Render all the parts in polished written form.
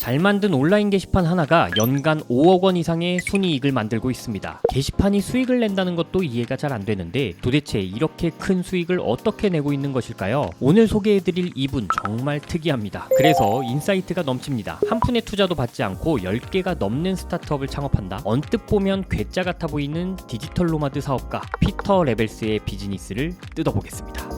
잘 만든 온라인 게시판 하나가 연간 5억 원 이상의 순이익을 만들고 있습니다. 게시판이 수익을 낸다는 것도 이해가 잘 안 되는데 도대체 이렇게 큰 수익을 어떻게 내고 있는 것일까요? 오늘 소개해드릴 이분 정말 특이합니다. 그래서 인사이트가 넘칩니다. 한 푼의 투자도 받지 않고 10개가 넘는 스타트업을 창업한다. 언뜻 보면 괴짜 같아 보이는 디지털 노마드 사업가 피터 레벨스의 비즈니스를 뜯어보겠습니다.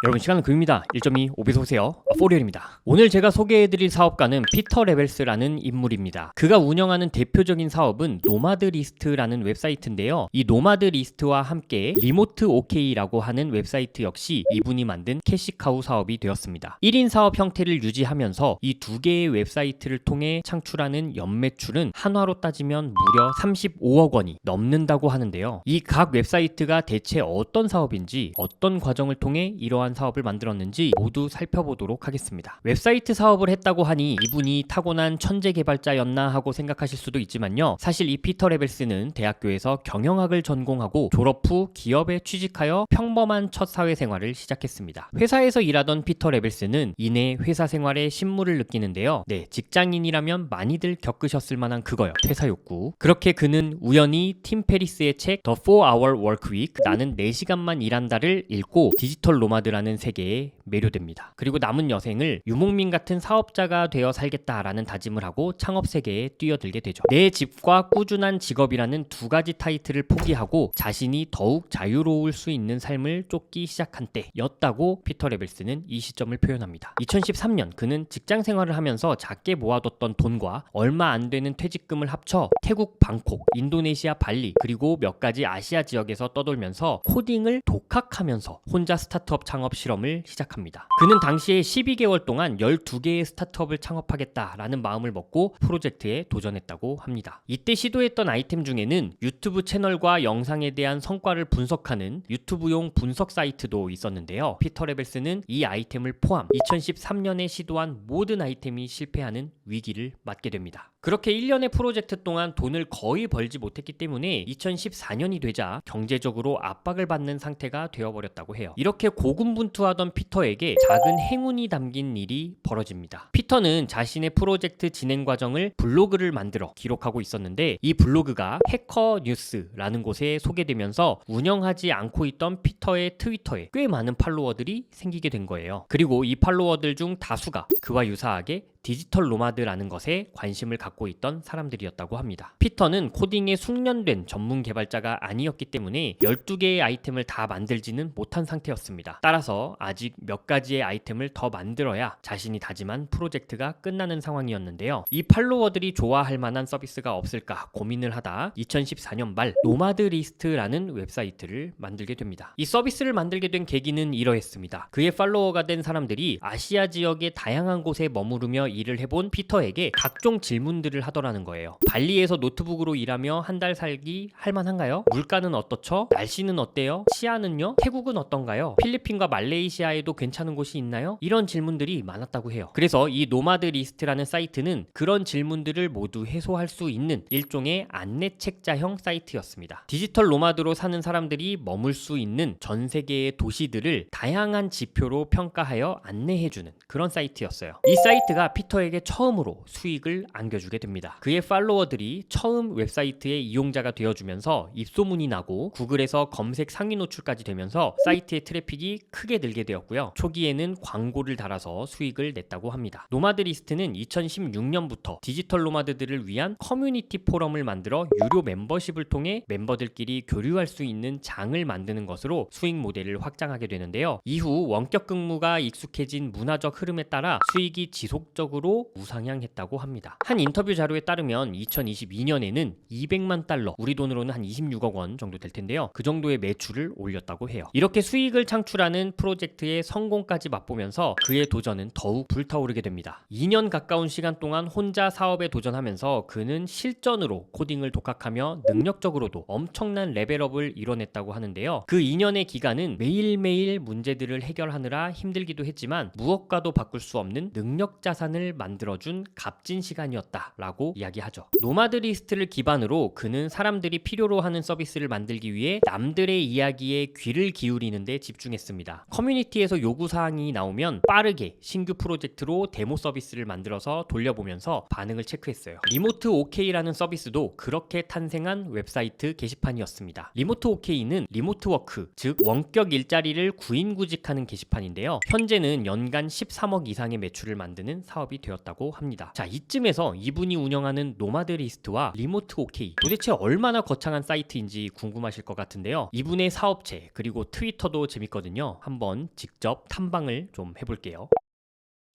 여러분, 시간은 금입니다. 1.2 5배속 오세요. 포리얼입니다. 오늘 제가 소개해드릴 사업가는 피터 레벨스라는 인물입니다. 그가 운영하는 대표적인 사업은 노마드 리스트라는 웹사이트인데요. 이 노마드 리스트와 함께 리모트 OK라고 하는 웹사이트 역시 이분이 만든 캐시카우 사업이 되었습니다. 1인 사업 형태를 유지하면서 이 두 개의 웹사이트를 통해 창출하는 연매출은 한화로 따지면 무려 35억 원이 넘는다고 하는데요. 이 각 웹사이트가 대체 어떤 사업인지, 어떤 과정을 통해 이러한 사업을 만들었는지 모두 살펴보도록 하겠습니다. 웹사이트 사업을 했다고 하니 이분이 타고난 천재 개발자였나 하고 생각하실 수도 있지만요. 사실 이 피터 레벨스는 대학교에서 경영학을 전공하고 졸업 후 기업에 취직하여 평범한 첫 사회생활을 시작했습니다. 회사에서 일하던 피터 레벨스는 이내 회사 생활에 신물을 느끼는데요. 네, 직장인이라면 많이들 겪으셨을 만한 그거요. 퇴사 욕구. 그렇게 그는 우연히 팀 페리스의 책 The 4-Hour Workweek, 나는 4시간만 일한다를 읽고 디지털 노마드라는 세계에 매료됩니다. 그리고 남은 여생을 유목민 같은 사업자가 되어 살겠다라는 다짐을 하고 창업 세계에 뛰어들게 되죠. 내 집과 꾸준한 직업이라는 두 가지 타이틀을 포기하고 자신이 더욱 자유로울 수 있는 삶을 쫓기 시작한 때였다고 피터 레벨스는 이 시점을 표현합니다. 2013년 그는 직장 생활을 하면서 작게 모아뒀던 돈과 얼마 안 되는 퇴직금을 합쳐 태국 방콕, 인도네시아 발리, 그리고 몇 가지 아시아 지역에서 떠돌면서 코딩을 독학하면서 혼자 스타트업 창업 실험을 시작합니다. 그는 당시에 12개월 동안 12개의 스타트업을 창업하겠다라는 마음을 먹고 프로젝트에 도전했다고 합니다. 이때 시도했던 아이템 중에는 유튜브 채널과 영상에 대한 성과를 분석하는 유튜브용 분석 사이트도 있었는데요. 피터 레벨스는 이 아이템을 포함 2013년에 시도한 모든 아이템이 실패하는 위기를 맞게 됩니다. 그렇게 1년의 프로젝트 동안 돈을 거의 벌지 못했기 때문에 2014년이 되자 경제적으로 압박을 받는 상태가 되어버렸다고 해요. 이렇게 고군분투하던 피터에게 작은 행운이 담긴 일이 벌어집니다. 피터는 자신의 프로젝트 진행 과정을 블로그를 만들어 기록하고 있었는데 이 블로그가 해커 뉴스라는 곳에 소개되면서 운영하지 않고 있던 피터의 트위터에 꽤 많은 팔로워들이 생기게 된 거예요. 그리고 이 팔로워들 중 다수가 그와 유사하게 디지털 노마드라는 것에 관심을 갖고 있던 사람들이었다고 합니다. 피터는 코딩에 숙련된 전문 개발자가 아니었기 때문에 12개의 아이템을 다 만들지는 못한 상태였습니다. 따라서 아직 몇 가지의 아이템을 더 만들어야 자신이 다짐한 프로젝트가 끝나는 상황이었는데요. 이 팔로워들이 좋아할 만한 서비스가 없을까 고민을 하다 2014년 말 노마드 리스트라는 웹사이트를 만들게 됩니다. 이 서비스를 만들게 된 계기는 이러했습니다. 그의 팔로워가 된 사람들이 아시아 지역의 다양한 곳에 머무르며 일을 해본 피터에게 각종 질문들을 하더라는 거예요. 발리에서 노트북으로 일하며 한 달 살기 할만한가요? 물가는 어떻죠? 날씨는 어때요? 치안은요? 태국은 어떤가요? 필리핀과 말레이시아에도 괜찮은 곳이 있나요? 이런 질문들이 많았다고 해요. 그래서 이 노마드 리스트라는 사이트는 그런 질문들을 모두 해소할 수 있는 일종의 안내 책자형 사이트였습니다. 디지털 노마드로 사는 사람들이 머물 수 있는 전 세계의 도시들을 다양한 지표로 평가하여 안내해주는 그런 사이트였어요. 이 사이트가 피터에게 처음으로 수익을 안겨주게 됩니다. 그의 팔로워들이 처음 웹사이트의 이용자가 되어주면서 입소문이 나고 구글에서 검색 상위 노출까지 되면서 사이트의 트래픽이 크게 늘게 되었고요. 초기에는 광고를 달아서 수익을 냈다고 합니다. 노마드 리스트는 2016년부터 디지털 노마드들을 위한 커뮤니티 포럼을 만들어 유료 멤버십을 통해 멤버들끼리 교류할 수 있는 장을 만드는 것으로 수익 모델을 확장하게 되는데요. 이후 원격 근무가 익숙해진 문화적 흐름에 따라 수익이 지속적으로 우상향했다고 합니다. 한 인터뷰 자료에 따르면 2022년에는 200만 달러, 우리 돈으로는 한 26억 원 정도 될 텐데요. 그 정도의 매출을 올렸다고 해요. 이렇게 수익을 창출하는 프로젝트의 성공까지 맛보면서 그의 도전은 더욱 불타오르게 됩니다. 2년 가까운 시간 동안 혼자 사업에 도전하면서 그는 실전으로 코딩을 독학하며 능력적으로도 엄청난 레벨업을 이뤄냈다고 하는데요. 그 2년의 기간은 매일매일 문제들을 해결하느라 힘들기도 했지만 무엇과도 바꿀 수 없는 능력 자산을 시간을 만들어준 값진 시간이었다라고 이야기하죠. 노마드리스트를 기반으로 그는 사람들이 필요로 하는 서비스를 만들기 위해 남들의 이야기에 귀를 기울이는 데 집중했습니다. 커뮤니티에서 요구사항이 나오면 빠르게 신규 프로젝트로 데모 서비스를 만들어서 돌려보면서 반응을 체크했어요. 리모트 OK라는 서비스도 그렇게 탄생한 웹사이트 게시판이었습니다. 리모트 OK는 리모트 워크, 즉 원격 일자리를 구인구직하는 게시판인데요. 현재는 연간 13억 이상의 매출을 만드는 사업이 되었다고 합니다. 자, 이쯤에서 이분이 운영하는 노마드리스트와 리모트 OK 도대체 얼마나 거창한 사이트인지 궁금하실 것 같은데요. 이분의 사업체 그리고 트위터도 재밌거든요. 한번 직접 탐방을 좀 해볼게요.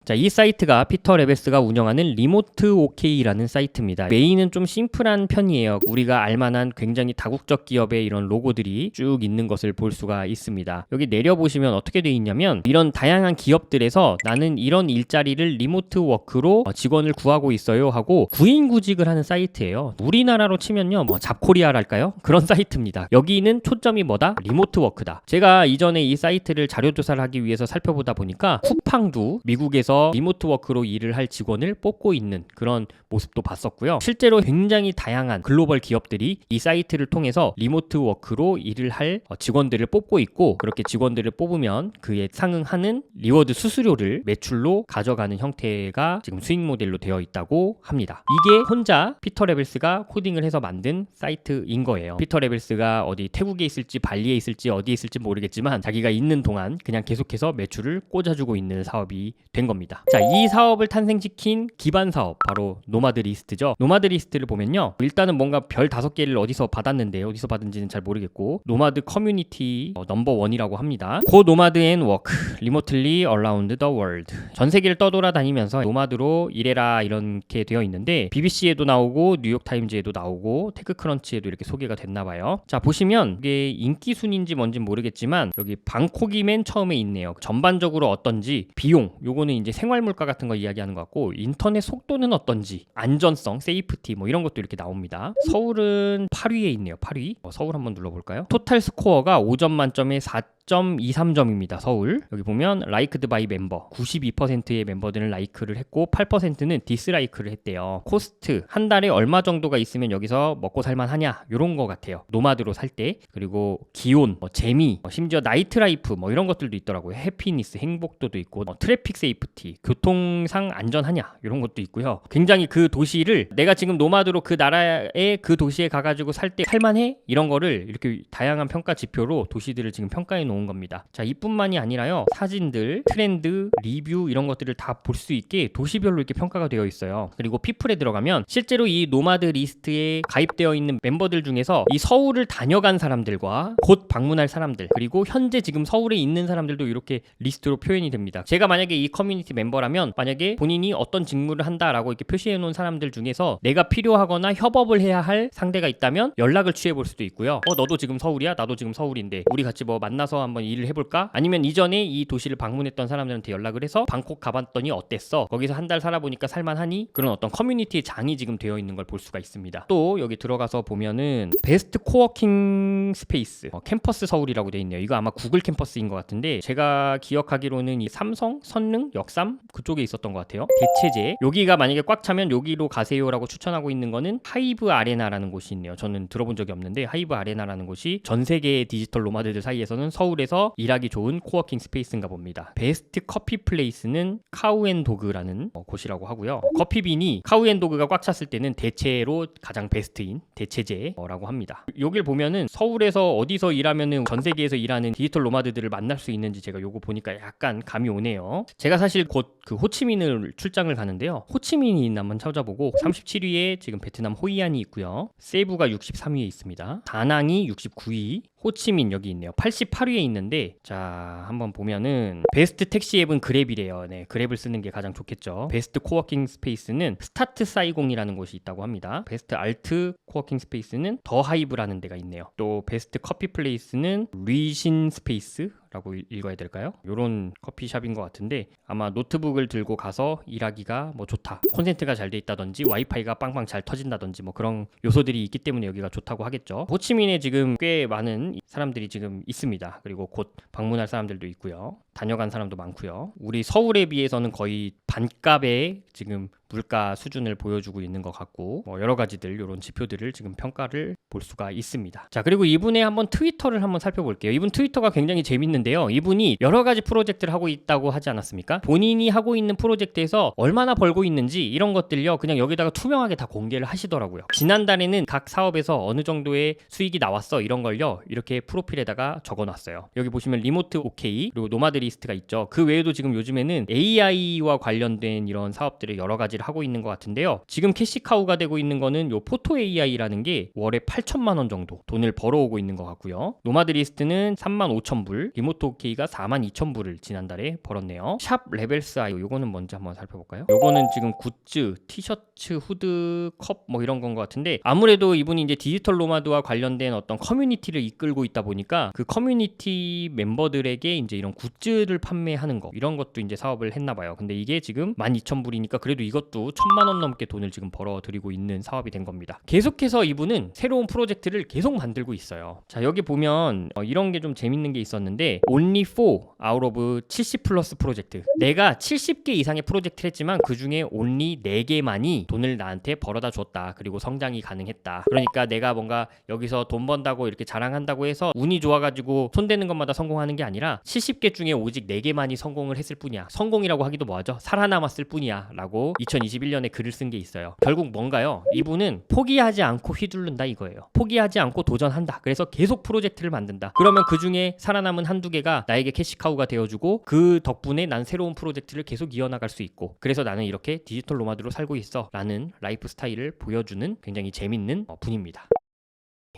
자, 이 사이트가 피터 레벨스가 운영하는 리모트 OK라는 사이트입니다. 메인은 좀 심플한 편이에요. 우리가 알만한 굉장히 다국적 기업의 이런 로고들이 쭉 있는 것을 볼 수가 있습니다. 여기 내려보시면 어떻게 되어 있냐면 이런 다양한 기업들에서 나는 이런 일자리를 리모트 워크로 직원을 구하고 있어요 하고 구인구직을 하는 사이트예요. 우리나라로 치면요 뭐 잡코리아랄까요? 그런 사이트입니다. 여기는 초점이 뭐다? 리모트 워크다. 제가 이전에 이 사이트를 자료조사를 하기 위해서 살펴보다 보니까 쿠팡도 미국에서 리모트 워크로 일을 할 직원을 뽑고 있는 그런 모습도 봤었고요. 실제로 굉장히 다양한 글로벌 기업들이 이 사이트를 통해서 리모트 워크로 일을 할 직원들을 뽑고 있고 그렇게 직원들을 뽑으면 그에 상응하는 리워드 수수료를 매출로 가져가는 형태가 지금 수익 모델로 되어 있다고 합니다. 이게 혼자 피터 레벨스가 코딩을 해서 만든 사이트인 거예요. 피터 레벨스가 어디 태국에 있을지 발리에 있을지 어디에 있을지 모르겠지만 자기가 있는 동안 그냥 계속해서 매출을 꽂아주고 있는 사업이 된 겁니다. 자, 이 사업을 탄생시킨 기반 사업 바로 노마드리스트죠. 노마드리스트를 보면요 일단은 뭔가 별 5개를 어디서 받았는데 어디서 받은지는 잘 모르겠고 노마드 커뮤니티 넘버 1이라고 합니다. 고 노마드 앤 워크 리모틀리 어라운드 더 월드 전 세계를 떠돌아다니면서 노마드로 일해라 이렇게 되어 있는데 BBC에도 나오고 뉴욕타임즈에도 나오고 테크크런치에도 이렇게 소개가 됐나봐요. 자, 보시면 이게 인기 순인지 뭔지 모르겠지만 여기 방콕이 맨 처음에 있네요. 전반적으로 어떤지 비용 요거는 이제 생활물가 같은 거 이야기하는 것 같고 인터넷 속도는 어떤지 안전성, 세이프티 뭐 이런 것도 이렇게 나옵니다. 서울은 8위에 있네요. 8위. 서울 한번 눌러볼까요? 토탈 스코어가 5점 만점에 4.23점입니다. 서울. 여기 보면 라이크드 바이 멤버 92%의 멤버들은 라이크를 했고 8%는 디스라이크를 했대요. 코스트 한 달에 얼마 정도가 있으면 여기서 먹고 살만하냐 요런 거 같아요. 노마드로 살 때. 그리고 기온, 재미, 심지어 나이트 라이프 뭐 이런 것들도 있더라고요. 해피니스, 행복도도 있고 트래픽 세이프티, 교통상 안전하냐 이런 것도 있고요. 굉장히 그 도시를 내가 지금 노마드로 그 나라의 그 도시에 가가지고 살 때 살만해? 이런 거를 이렇게 다양한 평가 지표로 도시들을 지금 평가해 놓은 겁니다. 자, 이뿐만이 아니라요 사진들, 트렌드, 리뷰 이런 것들을 다 볼 수 있게 도시별로 이렇게 평가가 되어 있어요. 그리고 피플에 들어가면 실제로 이 노마드 리스트에 가입되어 있는 멤버들 중에서 이 서울을 다녀간 사람들과 곧 방문할 사람들 그리고 현재 지금 서울에 있는 사람들도 이렇게 리스트로 표현이 됩니다. 제가 만약에 이 커뮤니티 멤버라면 만약에 본인이 어떤 직무를 한다라고 이렇게 표시해 놓은 사람들 중에서 내가 필요하거나 협업을 해야 할 상대가 있다면 연락을 취해 볼 수도 있고요. 너도 지금 서울이야? 나도 지금 서울인데 우리 같이 뭐 만나서 한번 일을 해볼까? 아니면 이전에 이 도시를 방문했던 사람들한테 연락을 해서 방콕 가봤더니 어땠어? 거기서 한 달 살아보니까 살만하니? 그런 어떤 커뮤니티의 장이 지금 되어 있는 걸 볼 수가 있습니다. 또 여기 들어가서 보면은 베스트 코워킹 스페이스 캠퍼스 서울이라고 되어 있네요. 이거 아마 구글 캠퍼스인 것 같은데 제가 기억하기로는 이 삼성, 선릉, 역삼 그쪽에 있었던 것 같아요. 대체제 여기가 만약에 꽉 차면 여기로 가세요라고 추천하고 있는 거는 하이브 아레나라는 곳이 있네요. 저는 들어본 적이 없는데 하이브 아레나라는 곳이 전 세계의 디지털 노마드들 사이에서는 서울에서 일하기 좋은 코워킹 스페이스인가 봅니다. 베스트 커피 플레이스는 카우앤도그라는 곳이라고 하고요. 커피빈이 카우앤도그가 꽉 찼을 때는 대체로 가장 베스트인 대체제라고 합니다. 여길 보면은 서울에서 어디서 일하면은 전 세계에서 일하는 디지털 노마드들을 만날 수 있는지 제가 요거 보니까 약간 감이 오네요. 제가 사실 곧 그 호치민을 출장을 가는데요. 호치민이 있나 한번 찾아보고 37위에 지금 베트남 호이안이 있고요. 세부가 63위에 있습니다. 다낭이 69위, 호치민 여기 있네요. 88위에 있는데 자 한번 보면은 베스트 택시 앱은 그랩이래요. 네, 그랩을 쓰는 게 가장 좋겠죠. 베스트 코워킹 스페이스는 스타트 사이공이라는 곳이 있다고 합니다. 베스트 알트 코워킹 스페이스는 더 하이브라는 데가 있네요. 또 베스트 커피 플레이스는 리신 스페이스 라고 읽어야 될까요? 요런 커피숍인 것 같은데 아마 노트북을 들고 가서 일하기가 뭐 좋다, 콘센트가 잘 돼 있다든지 와이파이가 빵빵 잘 터진다든지 뭐 그런 요소들이 있기 때문에 여기가 좋다고 하겠죠. 호치민에 지금 꽤 많은 사람들이 지금 있습니다. 그리고 곧 방문할 사람들도 있고요. 다녀간 사람도 많고요. 우리 서울에 비해서는 거의 반값에 지금 물가 수준을 보여주고 있는 것 같고 뭐 여러 가지들 이런 지표들을 지금 평가를 볼 수가 있습니다. 자, 그리고 이분의 한번 트위터를 한번 살펴볼게요. 이분 트위터가 굉장히 재밌는데요. 이분이 여러 가지 프로젝트를 하고 있다고 하지 않았습니까? 본인이 하고 있는 프로젝트에서 얼마나 벌고 있는지 이런 것들요 그냥 여기다가 투명하게 다 공개를 하시더라고요. 지난달에는 각 사업에서 어느 정도의 수익이 나왔어 이런 걸요 이렇게 프로필에다가 적어놨어요. 여기 보시면 리모트 오케이 그리고 노마드리스트가 있죠. 그 외에도 지금 요즘에는 AI와 관련된 이런 사업들을 여러 가지를 하고 있는 것 같은데요. 지금 캐시카우가 되고 있는 거는 요 포토 AI라는 게 월에 8천만 원 정도 돈을 벌어오고 있는 것 같고요. 노마드리스트는 3만 5천 불, 리모트 오케이가 4만 2천 불을 지난달에 벌었네요. 샵 레벨스 아이오 요거는 뭔지 한번 살펴볼까요? 요거는 지금 굿즈, 티셔츠, 후드, 컵 뭐 이런 건 것 같은데 아무래도 이분이 이제 디지털 노마드와 관련된 어떤 커뮤니티를 이끌고 있다 보니까 그 커뮤니티 멤버들에게 이제 이런 굿즈를 판매하는 거 이런 것도 이제 사업을 했나 봐요. 근데 이게 지금 12,000불이니까 그래도 이것도 1,000만 원 넘게 돈을 지금 벌어들이고 있는 사업이 된 겁니다. 계속해서 이분은 새로운 프로젝트를 계속 만들고 있어요. 자, 여기 보면 이런 게 좀 재밌는 게 있었는데 Only 4 out of 70 플러스 프로젝트, 내가 70개 이상의 프로젝트를 했지만 그 중에 only 4개만이 돈을 나한테 벌어다 줬다. 그리고 성장이 가능했다. 그러니까 내가 뭔가 여기서 돈 번다고 이렇게 자랑한다고 해서 운이 좋아가지고 손대는 것마다 성공하는 게 아니라 70개 중에 오직 4개만이 성공을 했을 뿐이야. 성공이라고 하기도 뭐하죠? 살아남았을 뿐이야 라고 2021년에 글을 쓴 게 있어요. 결국 뭔가요? 이분은 포기하지 않고 휘두른다 이거예요. 포기하지 않고 도전한다. 그래서 계속 프로젝트를 만든다. 그러면 그 중에 살아남은 한두 개가 나에게 캐시카우가 되어주고 그 덕분에 난 새로운 프로젝트를 계속 이어나갈 수 있고 그래서 나는 이렇게 디지털 노마드로 살고 있어 라는 라이프 스타일을 보여주는 굉장히 재밌는 분입니다.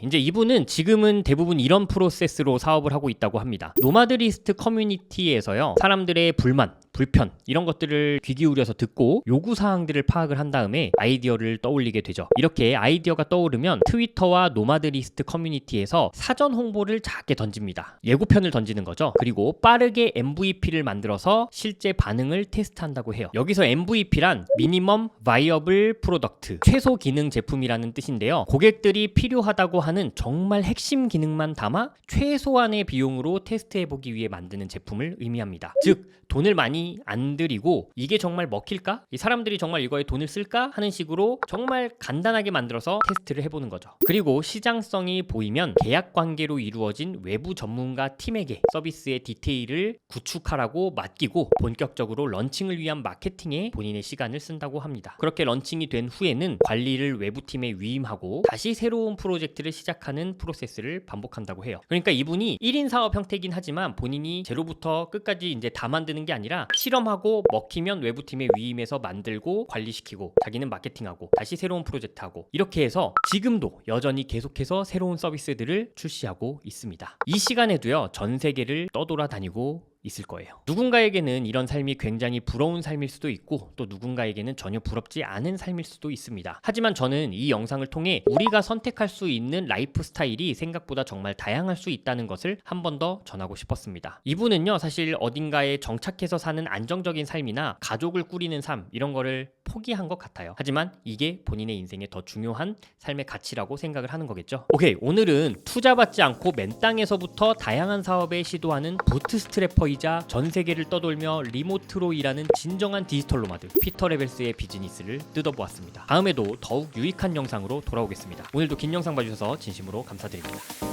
이제 이분은 지금은 대부분 이런 프로세스로 사업을 하고 있다고 합니다. 노마드리스트 커뮤니티에서요 사람들의 불만, 불편 이런 것들을 귀 기울여서 듣고 요구사항들을 파악을 한 다음에 아이디어를 떠올리게 되죠. 이렇게 아이디어가 떠오르면 트위터와 노마드리스트 커뮤니티에서 사전 홍보를 작게 던집니다. 예고편을 던지는 거죠. 그리고 빠르게 MVP를 만들어서 실제 반응을 테스트한다고 해요. 여기서 MVP란 미니멈 바이어블 프로덕트, 최소 기능 제품이라는 뜻인데요. 고객들이 필요하다고 하는 정말 핵심 기능만 담아 최소한의 비용으로 테스트해보기 위해 만드는 제품을 의미합니다. 즉 돈을 많이 안 들이고 이게 정말 먹힐까? 이 사람들이 정말 이거에 돈을 쓸까? 하는 식으로 정말 간단하게 만들어서 테스트를 해보는 거죠. 그리고 시장성이 보이면 계약 관계로 이루어진 외부 전문가 팀에게 서비스의 디테일을 구축하라고 맡기고 본격적으로 런칭을 위한 마케팅에 본인의 시간을 쓴다고 합니다. 그렇게 런칭이 된 후에는 관리를 외부팀에 위임하고 다시 새로운 프로젝트를 시작하는 프로세스를 반복한다고 해요. 그러니까 이분이 1인 사업 형태이긴 하지만 본인이 제로부터 끝까지 이제 다 만드는 게 아니라 실험하고 먹히면 외부팀에 위임해서 만들고 관리시키고 자기는 마케팅하고 다시 새로운 프로젝트하고 이렇게 해서 지금도 여전히 계속해서 새로운 서비스들을 출시하고 있습니다. 이 시간에도요 전 세계를 떠돌아다니고 있을 거예요. 누군가에게는 이런 삶이 굉장히 부러운 삶일 수도 있고 또 누군가에게는 전혀 부럽지 않은 삶일 수도 있습니다. 하지만 저는 이 영상을 통해 우리가 선택할 수 있는 라이프 스타일이 생각보다 정말 다양할 수 있다는 것을 한 번 더 전하고 싶었습니다. 이분은요 사실 어딘가에 정착해서 사는 안정적인 삶이나 가족을 꾸리는 삶 이런 거를 포기한 것 같아요. 하지만 이게 본인의 인생에 더 중요한 삶의 가치라고 생각을 하는 거겠죠. 오케이, 오늘은 투자받지 않고 맨 땅에서부터 다양한 사업에 시도하는 부트스트래퍼이자 전 세계를 떠돌며 리모트로 일하는 진정한 디지털 노마드 피터 레벨스의 비즈니스를 뜯어보았습니다. 다음에도 더욱 유익한 영상으로 돌아오겠습니다. 오늘도 긴 영상 봐주셔서 진심으로 감사드립니다.